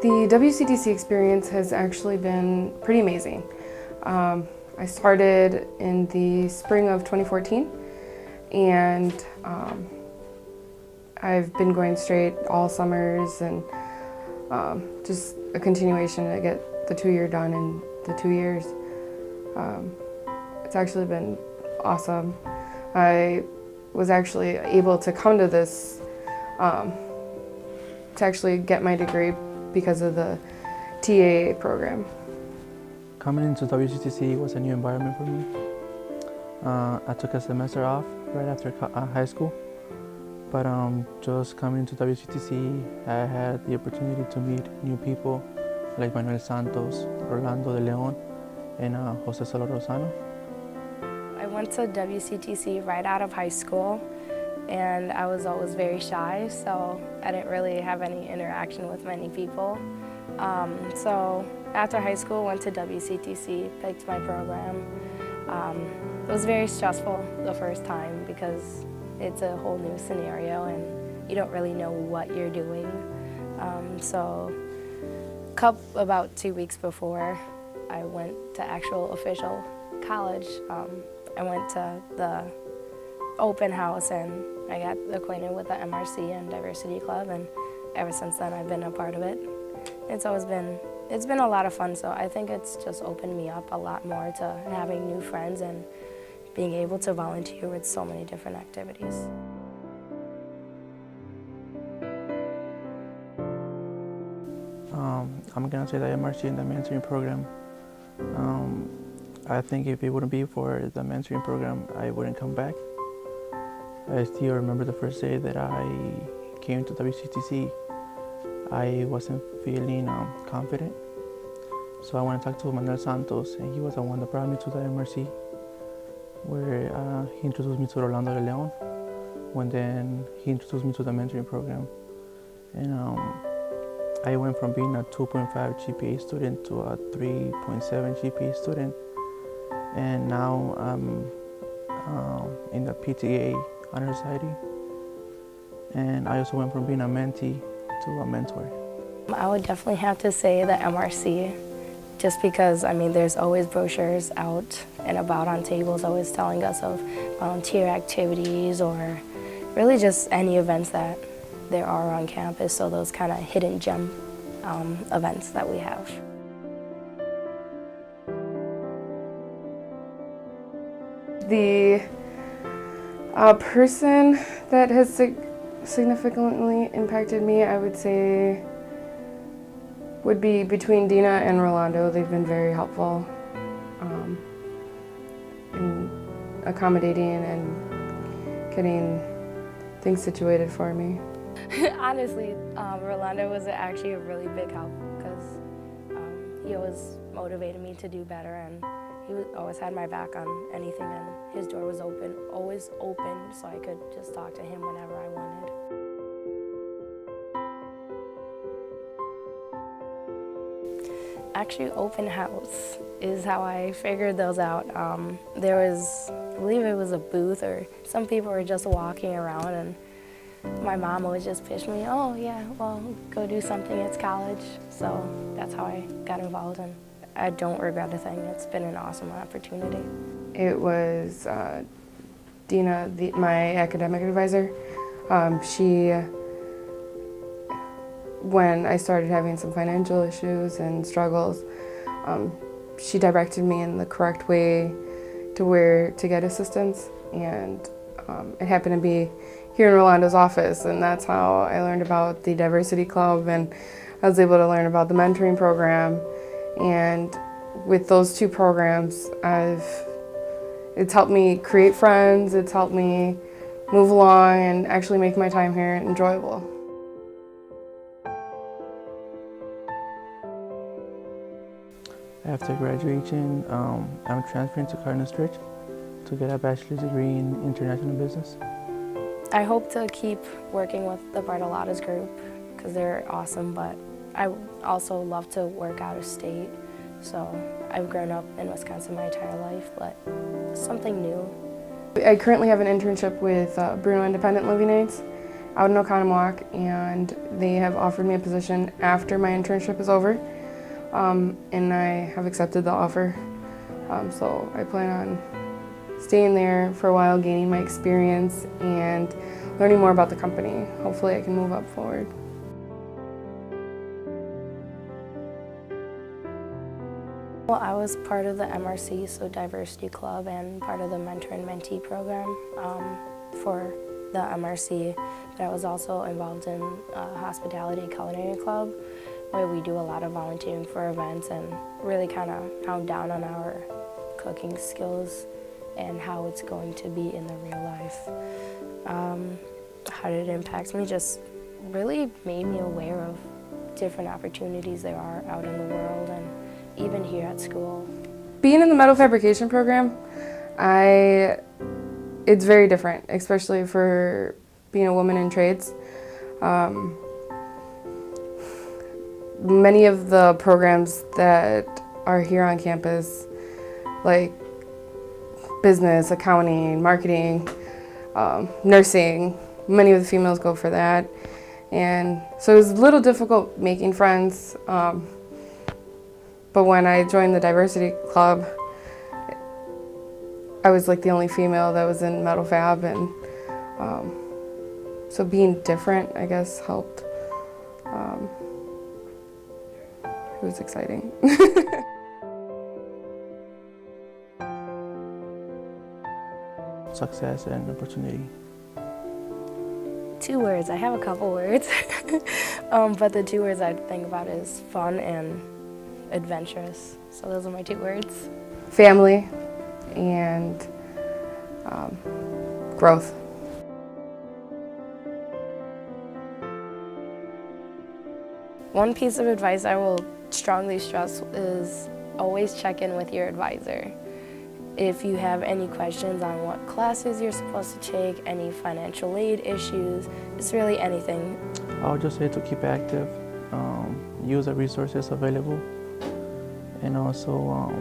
The WCTC experience has actually been pretty amazing. I started in the spring of 2014, and I've been going straight all summers, and just a continuation to get the 2-year done in the 2 years. It's actually been awesome. I was actually able to come to this to actually get my degree because of the TAA program. Coming into WCTC was a new environment for me. I took a semester off right after high school, but just coming into WCTC, I had the opportunity to meet new people like Manuel Santos, Rolando de Leon, and Jose Solo Rosano. I went to WCTC right out of high school, and I was always very shy, so I didn't really have any interaction with many people. So after high school, went to WCTC, picked my program. It was very stressful the first time because it's a whole new scenario and you don't really know what you're doing. So about 2 weeks before I went to actual official college, I went to the open house and I got acquainted with the MRC and Diversity Club, and ever since then I've been a part of it. It's been a lot of fun, so I think it's just opened me up a lot more to having new friends and being able to volunteer with so many different activities. I'm gonna say the MRC and the mentoring program. I think if it wouldn't be for the mentoring program, I wouldn't come back. I still remember the first day that I came to WCTC. I wasn't feeling confident. So I went to talk to Manuel Santos, and he was the one that brought me to the MRC, where he introduced me to Rolando de Leon, and then he introduced me to the mentoring program. And I went from being a 2.5 GPA student to a 3.7 GPA student, and now I'm in the PTA Honor Society. And I also went from being a mentee to a mentor. I would definitely have to say the MRC, just because, I mean, there's always brochures out and about on tables always telling us of volunteer activities or really just any events that there are on campus, so those kind of hidden gem events that we have. The person that has significantly impacted me, I would say, would be between Dina and Rolando. They've been very helpful in accommodating and getting things situated for me. Honestly, Rolando was actually a really big help because he always motivated me to do better, and he always had my back on anything, and his door was always open, so I could just talk to him whenever I wanted. Actually, open house is how I figured those out. There was, I believe it was a booth, or some people were just walking around, and my mom always just pitched me, oh yeah, well, go do something, it's college. So that's how I got involved, and I don't regret a thing. It's been an awesome opportunity. It was Dina, my academic advisor. When I started having some financial issues and struggles, she directed me in the correct way to where to get assistance, and it happened to be here in Rolando's office, and that's how I learned about the Diversity Club, and I was able to learn about the mentoring program. And with those two programs, it's helped me create friends, it's helped me move along and actually make my time here enjoyable. After graduation, I'm transferring to Cardinals Church to get a bachelor's degree in international business. I hope to keep working with the Bartolotta's group because they're awesome, but I also love to work out of state. So I've grown up in Wisconsin my entire life, but something new. I currently have an internship with Bruno Independent Living Aids, out in Oconomowoc, and they have offered me a position after my internship is over, and I have accepted the offer. So I plan on staying there for a while, gaining my experience and learning more about the company. Hopefully I can move up forward. Well, I was part of the MRC, so Diversity Club, and part of the Mentor and Mentee program for the MRC. But I was also involved in Hospitality Culinary Club, where we do a lot of volunteering for events and really kind of hound down on our cooking skills and how it's going to be in the real life. How did it impact me? Just really made me aware of different opportunities there are out in the world and even here at school. Being in the metal fabrication program, it's very different, especially for being a woman in trades. Many of the programs that are here on campus, like business, accounting, marketing, nursing, many of the females go for that. And so it was a little difficult making friends. But when I joined the Diversity Club, I was like the only female that was in metal fab, and so being different, I guess, helped. It was exciting. Success and opportunity. 2 words. I have a couple words, but the 2 words I think about is fun and adventurous. So those are my 2 words. Family and growth. One piece of advice I will strongly stress is always check in with your advisor. If you have any questions on what classes you're supposed to take, any financial aid issues, it's really anything. I would just say to keep active, use the resources available, and also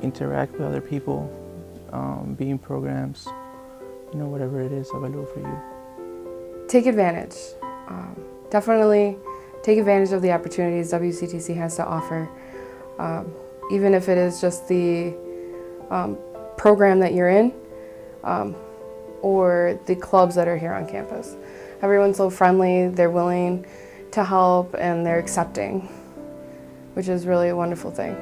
interact with other people, be in programs, whatever it is available for you. Take advantage. Definitely take advantage of the opportunities WCTC has to offer, even if it is just the program that you're in or the clubs that are here on campus. Everyone's so friendly, they're willing to help, and they're accepting, which is really a wonderful thing.